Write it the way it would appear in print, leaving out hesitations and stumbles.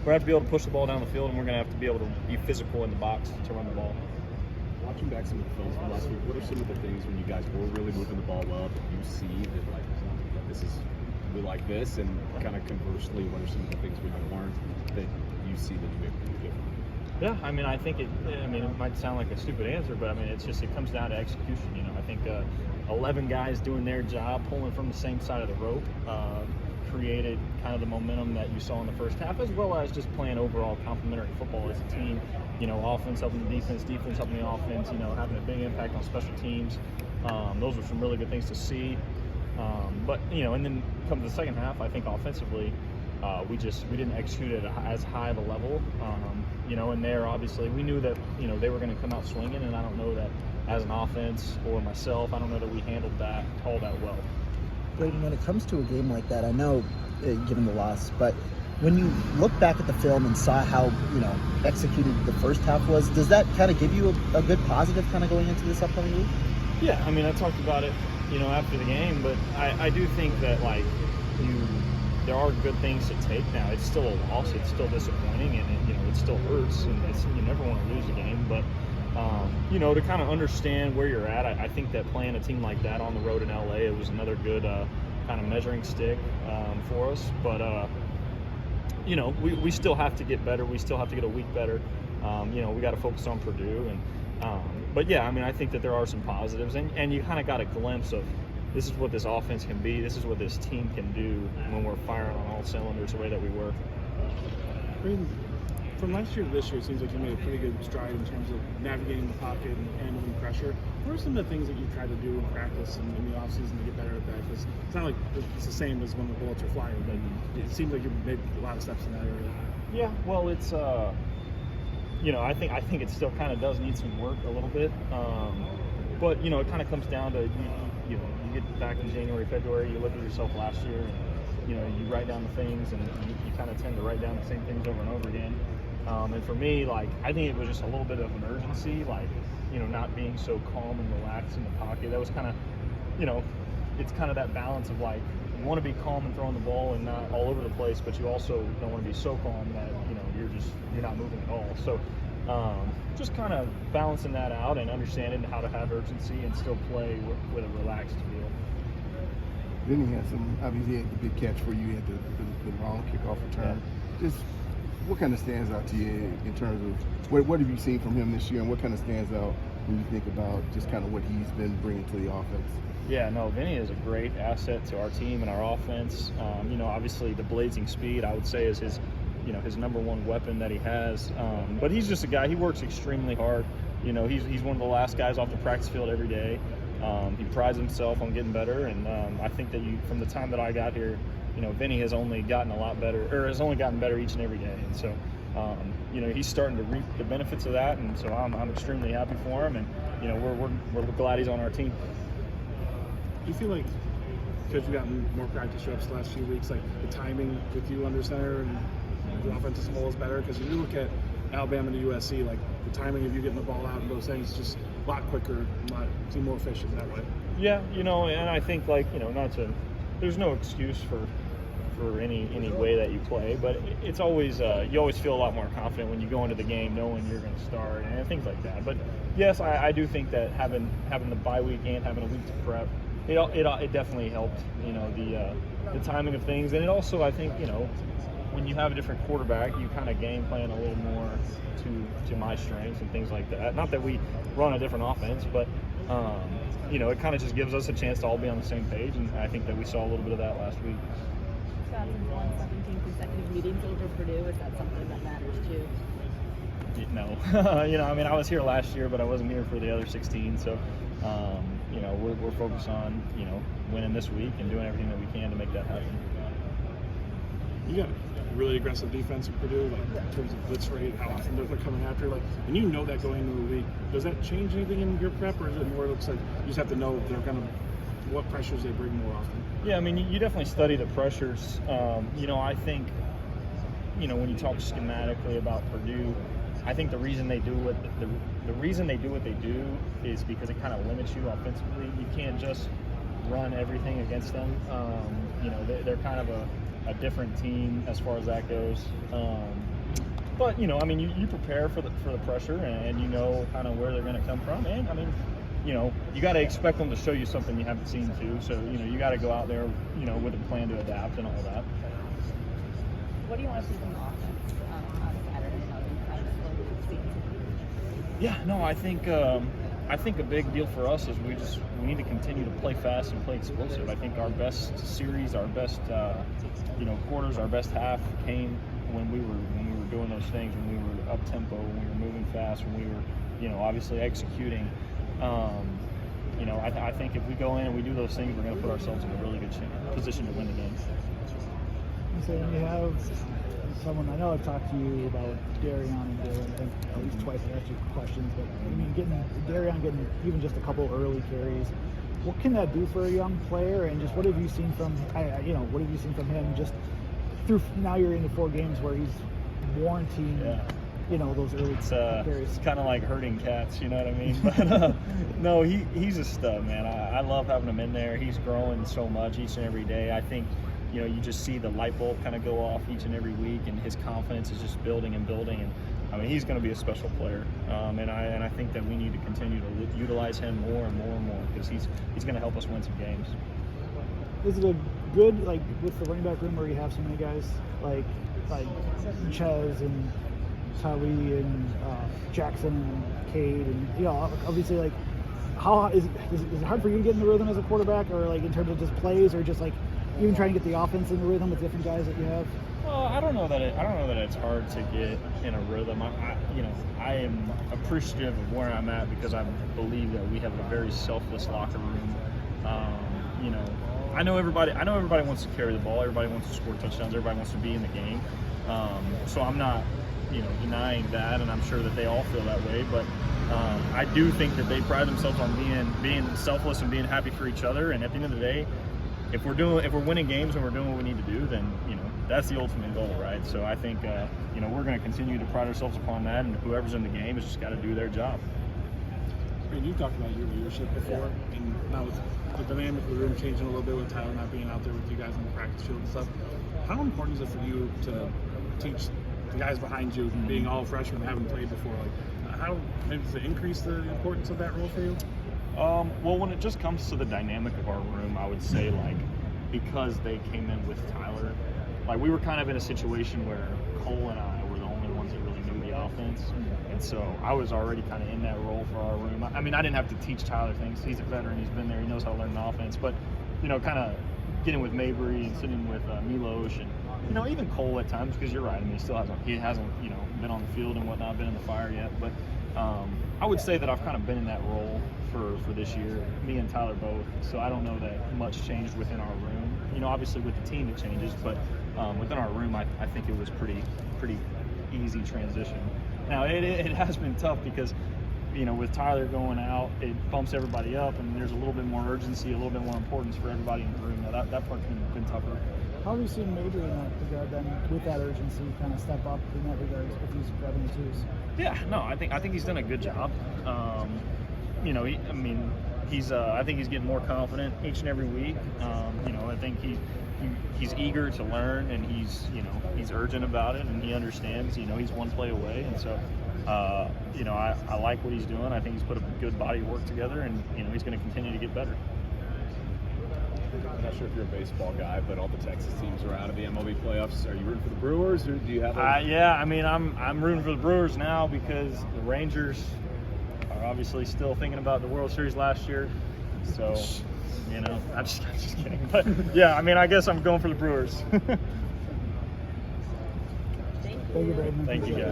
going to have to be able to push the ball down the field, and we're going to have to be able to be physical in the box to run the ball. Watching back some of the films from last week, what are some of the things when you guys were really moving the ball up that you see that like we like this, and kind of conversely, what are some of the things we learned that you see that you able to do differently? Yeah, I mean, I think it might sound like a stupid answer, but I mean, it comes down to execution. You know, I think 11 guys doing their job, pulling from the same side of the rope, created kind of the momentum that you saw in the first half, as well as just playing overall complementary football as a team. You know, offense helping the defense, defense helping the offense. You know, having a big impact on special teams. Those were some really good things to see. But you know, and then come to the second half, I think offensively, we didn't execute at as high of a level. You know, and there obviously we knew that they were going to come out swinging, and I don't know that as an offense or myself, I don't know that we handled that all that well. Braedyn, when it comes to a game like that, I know given the loss, but when you look back at the film and saw how executed the first half was, does that kind of give you a good positive kind of going into this upcoming week? Yeah, I mean, I talked about it after the game, but I do think that there are good things to take now. It's still a loss, it's still disappointing, and it still hurts, and you never want to lose a game, but to kind of understand where you're at, I think that playing a team like that on the road in LA, it was another good kind of measuring stick for us. But we still have to get better. We still have to get a week better. We got to focus on Purdue, but yeah, I mean, I think that there are some positives, and you kind of got a glimpse of this is what this offense can be. This is what this team can do when we're firing on all cylinders the way that we were. From last year to this year, it seems like you made a pretty good stride in terms of navigating the pocket and handling pressure. What are some of the things that you try to do in practice and in the offseason to get better at that? Because it's not like it's the same as when the bullets are flying, but it seems like you've made a lot of steps in that area. Yeah, well, it's I think it still kind of does need some work a little bit, but it kind of comes down to you get back in January, February, you look at yourself last year, and you write down the things, and you kind of tend to write down the same things over and over again. And for me, I think it was just a little bit of an urgency, not being so calm and relaxed in the pocket. That was kind of, it's kind of that balance of you want to be calm and throwing the ball and not all over the place, but you also don't want to be so calm that you're not moving at all. So just kind of balancing that out and understanding how to have urgency and still play with a relaxed feel. Then he had obviously he had the big catch for you. He had the long kickoff return. Yeah. Just what kind of stands out to you in terms of what have you seen from him this year, and what kind of stands out when you think about just kind of what he's been bringing to the offense? Yeah, no, Vinny is a great asset to our team and our offense. Obviously the blazing speed, I would say, is his number one weapon that he has. But he's just a guy, he works extremely hard. He's one of the last guys off the practice field every day. He prides himself on getting better, and I think that from the time that I got here, Vinny has only gotten a lot better, or has only gotten better each and every day. And so, he's starting to reap the benefits of that, and so I'm extremely happy for him, and we're glad he's on our team. Do you feel like, because you've gotten more practice reps the last few weeks, the timing with you under center and the offensive role is better? Because if you look at Alabama to USC, the timing of you getting the ball out and those things is just a lot quicker, seem more efficient that way. Yeah, and I think there's no excuse for any way that you play, but it's always you always feel a lot more confident when you go into the game knowing you're going to start and things like that. But yes, I do think that having the bye week and having a week to prep, it definitely helped, the timing of things. And it also, I think, when you have a different quarterback, you kind of game plan a little more to my strengths and things like that. Not that we run a different offense, but it kind of just gives us a chance to all be on the same page, and I think that we saw a little bit of that last week. Having won 17 consecutive meetings over Purdue, is that something that matters too? No. I was here last year, but I wasn't here for the other 16, so we're focused on winning this week and doing everything that we can to make that happen. You got a really aggressive defense at Purdue, in terms of blitz rate, how often they're coming after, and that going into the week. Does that change anything in your prep, or is it more looks like you just have to know what pressures they bring more often? Yeah, I mean, you definitely study the pressures. I think, when you talk schematically about Purdue, I think the reason they do what they do is because it kind of limits you offensively. You can't just run everything against them. They're kind of a different team as far as that goes. But you know, I mean, you prepare for the pressure, and you know kind of where they're going to come from. And I mean, you know, you got to expect them to show you something you haven't seen too. So you know, you got to go out there, you know, with a plan to adapt and all that. What do you want to see from the offense on Saturday? Now that you've kind of slowly seen? Yeah, no, I think a big deal for us is we need to continue to play fast and play explosive. I think our best series, our best you know, quarters, our best half came when we were doing those things, when we were up tempo, when we were moving fast, when we were, you know, obviously executing. You know, I think if we go in and we do those things, we're going to put ourselves in a really good position to win the game. So when you have someone, I know I've talked to you about Darion and Dylan, I think at least twice I've asked you questions, but I mean, Darion getting even just a couple early carries, what can that do for a young player? And just what have you seen from, you know, what have you seen from him just through, now you're into 4 games where he's warranting, you know, those early carries. It's kind of like herding cats, you know what I mean? But no, he's a stud, man. I love having him in there. He's growing so much each and every day. I think, you know, you just see the light bulb kind of go off each and every week, and his confidence is just building and building. And I mean, he's going to be a special player, and I think that we need to continue to utilize him more and more and more, because he's going to help us win some games. Is it a good, like, with the running back room where you have so many guys like Chez and Tali and Jackson and Cade, and you know, obviously, like, how is it hard for you to get in the rhythm as a quarterback, or like in terms of just plays, or just like even trying to get the offense in the rhythm with different guys that you have? Well, I don't know that it's hard to get in a rhythm. I am appreciative of where I'm at, because I believe that we have a very selfless locker room. You know, I know everybody wants to carry the ball. Everybody wants to score touchdowns. Everybody wants to be in the game. So I'm not, you know, denying that, and I'm sure that they all feel that way. But I do think that they pride themselves on being selfless and being happy for each other. And at the end of the day, if we're winning games and we're doing what we need to do, then, you know, that's the ultimate goal, right? So I think you know, we're going to continue to pride ourselves upon that, and whoever's in the game has just got to do their job. I mean, you've talked about your leadership before, and now with the dynamic of the room changing a little bit with Tyler not being out there with you guys on the practice field and stuff, how important is it for you to teach the guys behind you, being all freshmen, haven't played before? Like, how maybe does it increase the importance of that role for you? Well, when it just comes to the dynamic of our room, I would say, like, because they came in with Tyler, like, we were kind of in a situation where Cole and I were the only ones that really knew the offense, and so I was already kind of in that role for our room. I mean, I didn't have to teach Tyler things. He's a veteran. He's been there. He knows how to learn the offense. But, you know, kind of getting with Mabry and sitting with Milos, and, you know, even Cole at times, because you're right. I mean, he hasn't, you know, been on the field and whatnot, been in the fire yet. But I would say that I've kind of been in that role for this year, me and Tyler both. So I don't know that much changed within our room. You know, obviously with the team it changes, but within our room, I think it was pretty easy transition. Now it has been tough, because, you know, with Tyler going out, it bumps everybody up, and there's a little bit more urgency, a little bit more importance for everybody in the room. Now that part's been tougher. How have you seen Mabry in that regard then, with that urgency, kind of step up in that regard with these revenue twos? Yeah, no, I think he's done a good job. You know, I think he's getting more confident each and every week. You know, I think he's eager to learn, and he's urgent about it, and he understands. You know, he's one play away, and so you know, I like what he's doing. I think he's put a good body of work together, and, you know, he's going to continue to get better. I'm not sure if you're a baseball guy, but all the Texas teams are out of the MLB playoffs. Are you rooting for the Brewers, or do you have yeah, I mean, I'm rooting for the Brewers now, because the Rangers are obviously still thinking about the World Series last year. So, you know, I'm just kidding. But, yeah, I mean, I guess I'm going for the Brewers. Thank you, Braedyn. Thank you, guys.